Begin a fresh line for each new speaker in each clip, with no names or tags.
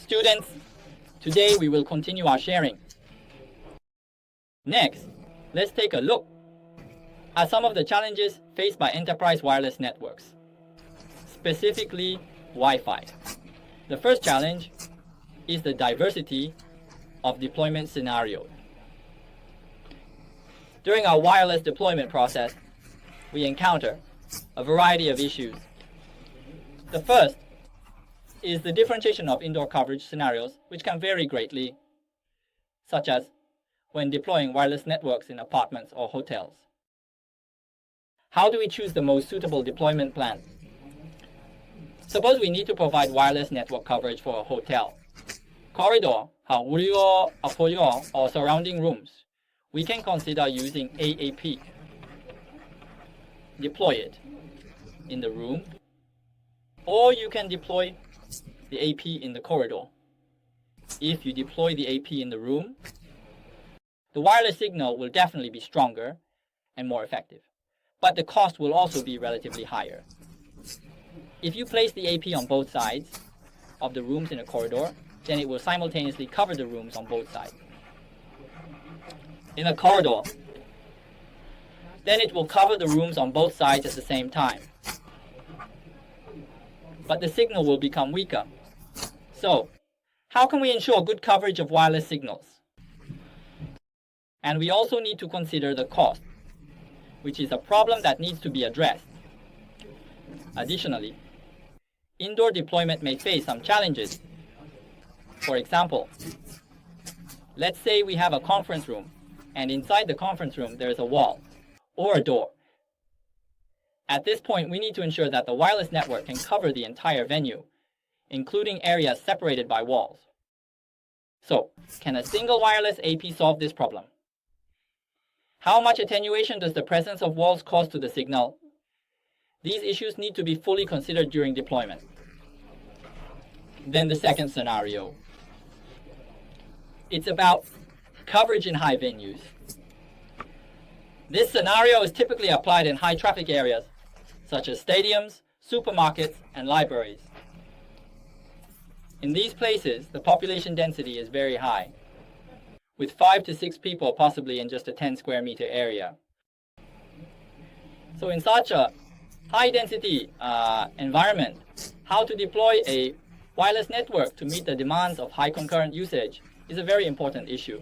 Students, today we will continue our sharing. Next, let's take a look at some of the challenges faced by enterprise wireless networks, specifically Wi-Fi. The first challenge is the diversity of deployment scenarios. During our wireless deployment process, we encounter a variety of issues. The first is the differentiation of indoor coverage scenarios, which can vary greatly, such as when deploying wireless networks in apartments or hotels. How do we choose the most suitable deployment plan? Suppose we need to provide wireless network coverage for a hotel, corridor, or surrounding rooms. We can consider using AAP. Deploy it in the room, or you can deploy the AP in the corridor. If you deploy the AP in the room, the wireless signal will definitely be stronger and more effective, but the cost will also be relatively higher. If you place the AP on both sides of the rooms in a corridor, then it will simultaneously cover the rooms on both sides. In a corridor, then it will cover the rooms on both sides at the same time. But the signal will become weaker. So, how can we ensure good coverage of wireless signals? And we also need to consider the cost, which is a problem that needs to be addressed. Additionally, indoor deployment may face some challenges. For example, let's say we have a conference room, and inside the conference room there is a wall or a door. At this point, we need to ensure that the wireless network can cover the entire venue, including areas separated by walls. So, can a single wireless AP solve this problem? How much attenuation does the presence of walls cause to the signal? These issues need to be fully considered during deployment. Then the second scenario. It's about coverage in high venues. This scenario is typically applied in high traffic areas, such as stadiums, supermarkets, and libraries. In these places, the population density is very high, with 5 to 6 people possibly in just a 10 square meter area. So in such a high density environment, how to deploy a wireless network to meet the demands of high concurrent usage is a very important issue.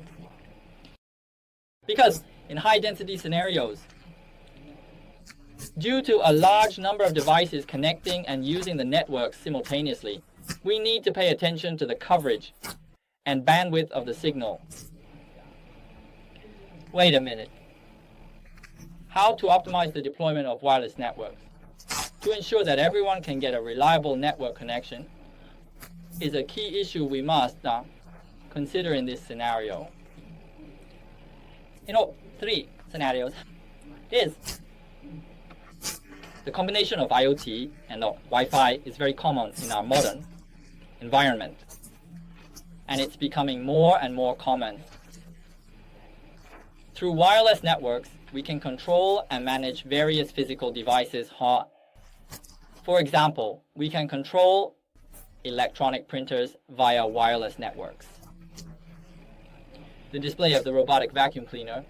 Because in high density scenarios, due to a large number of devices connecting and using the network simultaneously, we need to pay attention to the coverage and bandwidth of the signal. Wait a minute. How to optimize the deployment of wireless networks to ensure that everyone can get a reliable network connection is a key issue we must consider in this scenario. 3 scenarios is the combination of IoT and Wi-Fi is very common in our modern environment, and it's becoming more and more common. Through wireless networks, we can control and manage various physical devices. For example, we can control electronic printers via wireless networks. The display of the robotic vacuum cleaner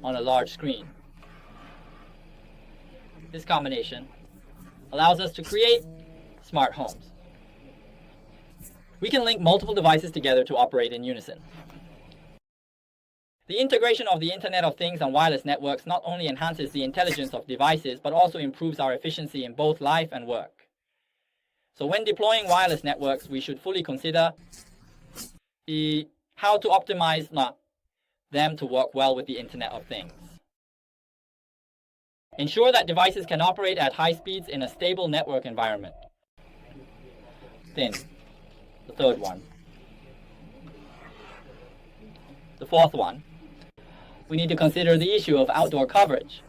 on a large screen. This combination allows us to create smart homes. We can link multiple devices together to operate in unison. The integration of the Internet of Things and wireless networks not only enhances the intelligence of devices, but also improves our efficiency in both life and work. So when deploying wireless networks, we should fully consider how to optimize them to work well with the Internet of Things. Ensure that devices can operate at high speeds in a stable network environment. Then, the third one. The fourth one, we need to consider the issue of outdoor coverage.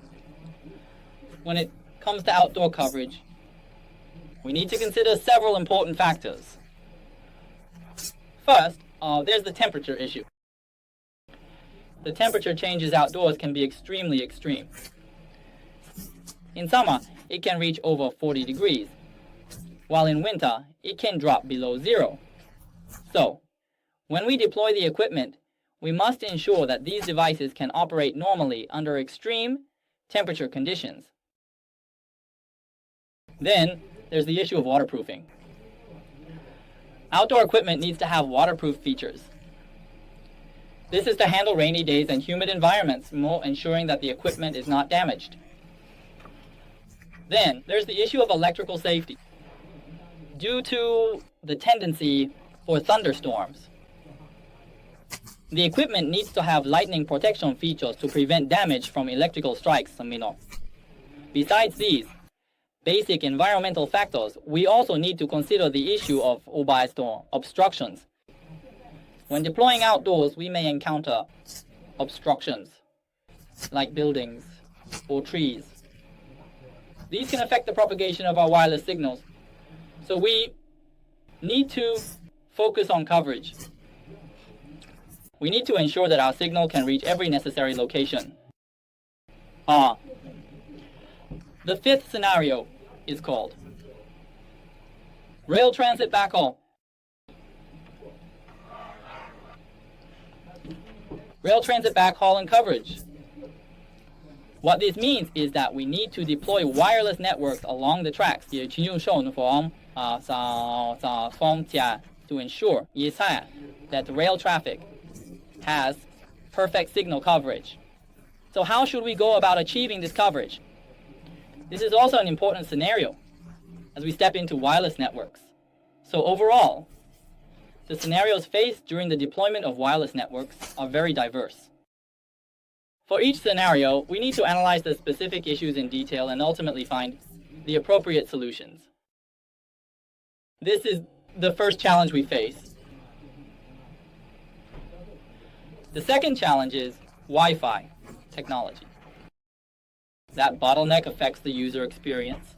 When it comes to outdoor coverage, we need to consider several important factors. First, there's the temperature issue. The temperature changes outdoors can be extremely extreme. In summer, it can reach over 40 degrees, while in winter, it can drop below 0. So, when we deploy the equipment, we must ensure that these devices can operate normally under extreme temperature conditions. Then, there's the issue of waterproofing. Outdoor equipment needs to have waterproof features. This is to handle rainy days and humid environments, ensuring that the equipment is not damaged. Then, there's the issue of electrical safety. Due to the tendency for thunderstorms, the equipment needs to have lightning protection features to prevent damage from electrical strikes. Besides these basic environmental factors, we also need to consider the issue of obstructions. When deploying outdoors, we may encounter obstructions, like buildings or trees. These can affect the propagation of our wireless signals, so we need to focus on coverage. We need to ensure that our signal can reach every necessary location. The fifth scenario is called rail transit backhaul. Rail transit backhaul and coverage. What this means is that we need to deploy wireless networks along the tracks, Comptia, to ensure that rail traffic has perfect signal coverage. So how should we go about achieving this coverage? This is also an important scenario as we step into wireless networks. So overall, the scenarios faced during the deployment of wireless networks are very diverse. For each scenario, we need to analyze the specific issues in detail and ultimately find the appropriate solutions. This is the first challenge we face. The second challenge is Wi-Fi technology. That bottleneck affects the user experience.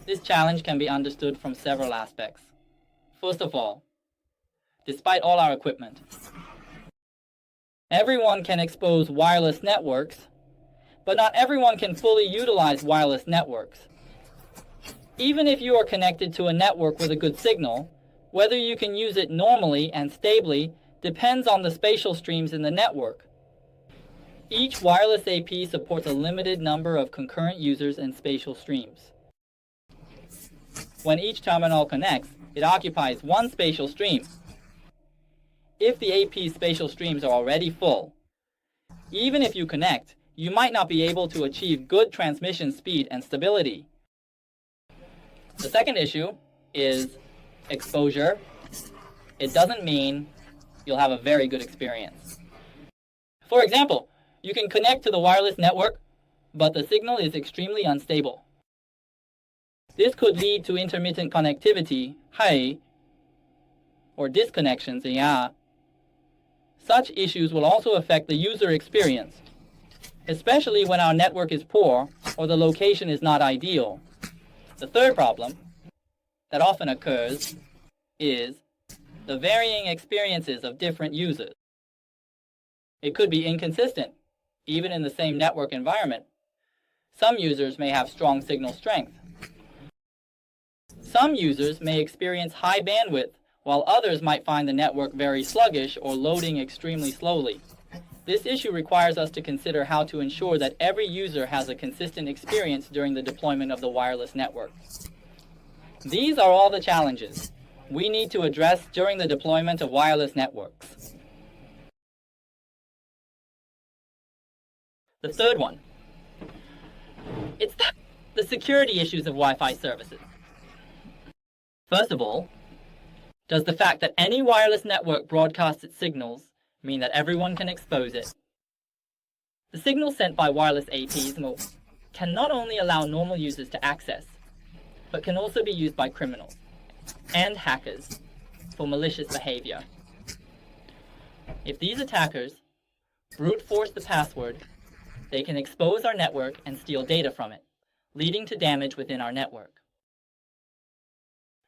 This challenge can be understood from several aspects. First of all, despite all our equipment, everyone can expose wireless networks, but not everyone can fully utilize wireless networks. Even if you are connected to a network with a good signal, whether you can use it normally and stably depends on the spatial streams in the network. Each wireless AP supports a limited number of concurrent users and spatial streams. When each terminal connects, it occupies one spatial stream. If the AP spatial streams are already full, even if you connect, you might not be able to achieve good transmission speed and stability. The second issue is exposure. It doesn't mean you'll have a very good experience. For example, you can connect to the wireless network, but the signal is extremely unstable. This could lead to intermittent connectivity, or disconnections, Such issues will also affect the user experience, especially when our network is poor or the location is not ideal. The third problem that often occurs is the varying experiences of different users. It could be inconsistent, even in the same network environment. Some users may have strong signal strength. Some users may experience high bandwidth, while others might find the network very sluggish or loading extremely slowly. This issue requires us to consider how to ensure that every user has a consistent experience during the deployment of the wireless network. These are all the challenges we need to address during the deployment of wireless networks. The third one, it's the security issues of Wi-Fi services. First of all, does the fact that any wireless network broadcasts its signals mean that everyone can expose it? The signals sent by wireless APs can not only allow normal users to access, but can also be used by criminals and hackers for malicious behavior. If these attackers brute force the password, they can expose our network and steal data from it, leading to damage within our network.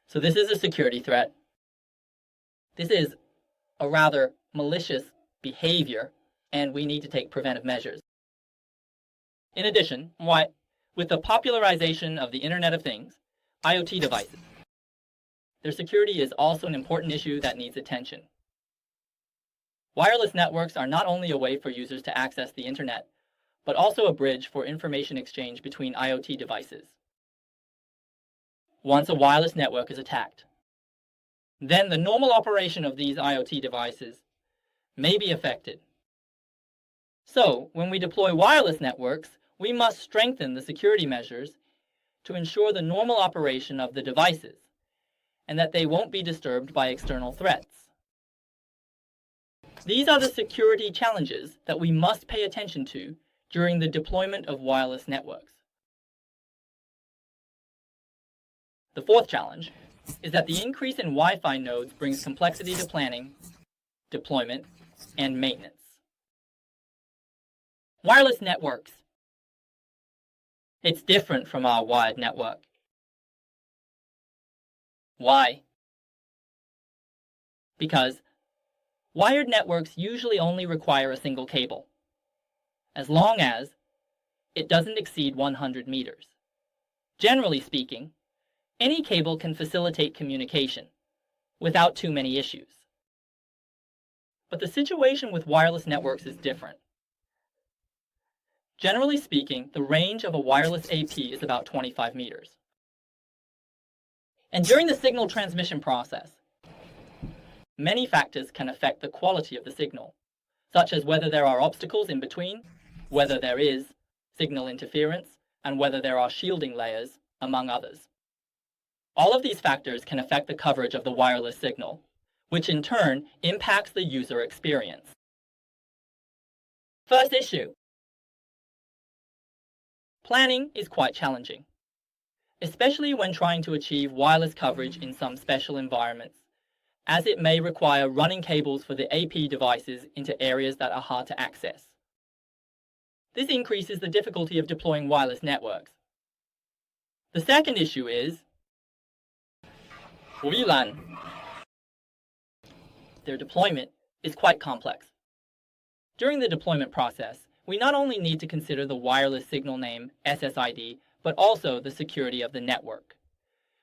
So this is a security threat. This is a rather malicious behavior, and we need to take preventive measures. In addition, with the popularization of the Internet of Things, IoT devices, their security is also an important issue that needs attention. Wireless networks are not only a way for users to access the internet, but also a bridge for information exchange between IoT devices. Once a wireless network is attacked, then the normal operation of these IoT devices may be affected. So, when we deploy wireless networks, we must strengthen the security measures to ensure the normal operation of the devices, and that they won't be disturbed by external threats. These are the security challenges that we must pay attention to during the deployment of wireless networks. The fourth challenge is that the increase in Wi-Fi nodes brings complexity to planning, deployment, and maintenance. Wireless networks. It's different from our wired network. Why? Because wired networks usually only require a single cable, as long as it doesn't exceed 100 meters. Generally speaking, any cable can facilitate communication without too many issues. But the situation with wireless networks is different. Generally speaking, the range of a wireless AP is about 25 meters. And during the signal transmission process, many factors can affect the quality of the signal, such as whether there are obstacles in between, whether there is signal interference, and whether there are shielding layers, among others. All of these factors can affect the coverage of the wireless signal, which in turn impacts the user experience. First issue. Planning is quite challenging, especially when trying to achieve wireless coverage in some special environments, as it may require running cables for the AP devices into areas that are hard to access. This increases the difficulty of deploying wireless networks. The second issue is WLAN. Their deployment is quite complex. During the deployment process, we not only need to consider the wireless signal name SSID, but also the security of the network.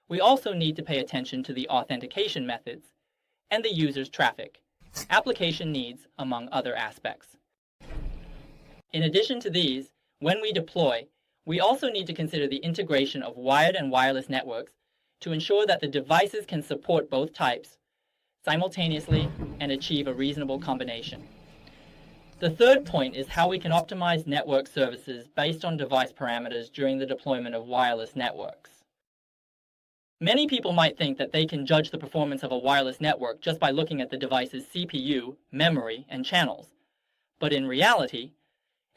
We also need to pay attention to the authentication methods and the user's traffic, application needs, among other aspects. In addition to these, when we deploy, we also need to consider the integration of wired and wireless networks to ensure that the devices can support both types simultaneously and achieve a reasonable combination. The third point is how we can optimize network services based on device parameters during the deployment of wireless networks. Many people might think that they can judge the performance of a wireless network just by looking at the device's CPU, memory, and channels. But in reality,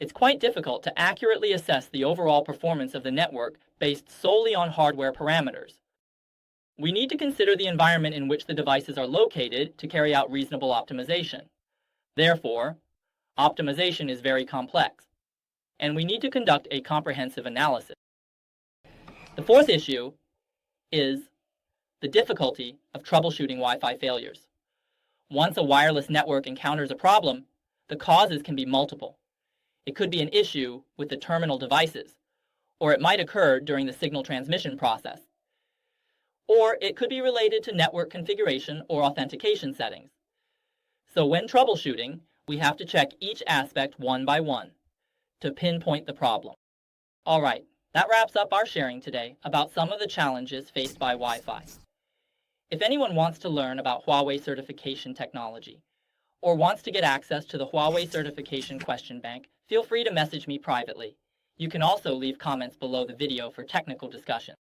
it's quite difficult to accurately assess the overall performance of the network based solely on hardware parameters. We need to consider the environment in which the devices are located to carry out reasonable optimization. Therefore, optimization is very complex, and we need to conduct a comprehensive analysis. The fourth issue is the difficulty of troubleshooting Wi-Fi failures. Once a wireless network encounters a problem, the causes can be multiple. It could be an issue with the terminal devices, or it might occur during the signal transmission process. Or it could be related to network configuration or authentication settings. So when troubleshooting, we have to check each aspect one by one to pinpoint the problem. All right, that wraps up our sharing today about some of the challenges faced by Wi-Fi. If anyone wants to learn about Huawei certification technology or wants to get access to the Huawei certification question bank, feel free to message me privately. You can also leave comments below the video for technical discussion.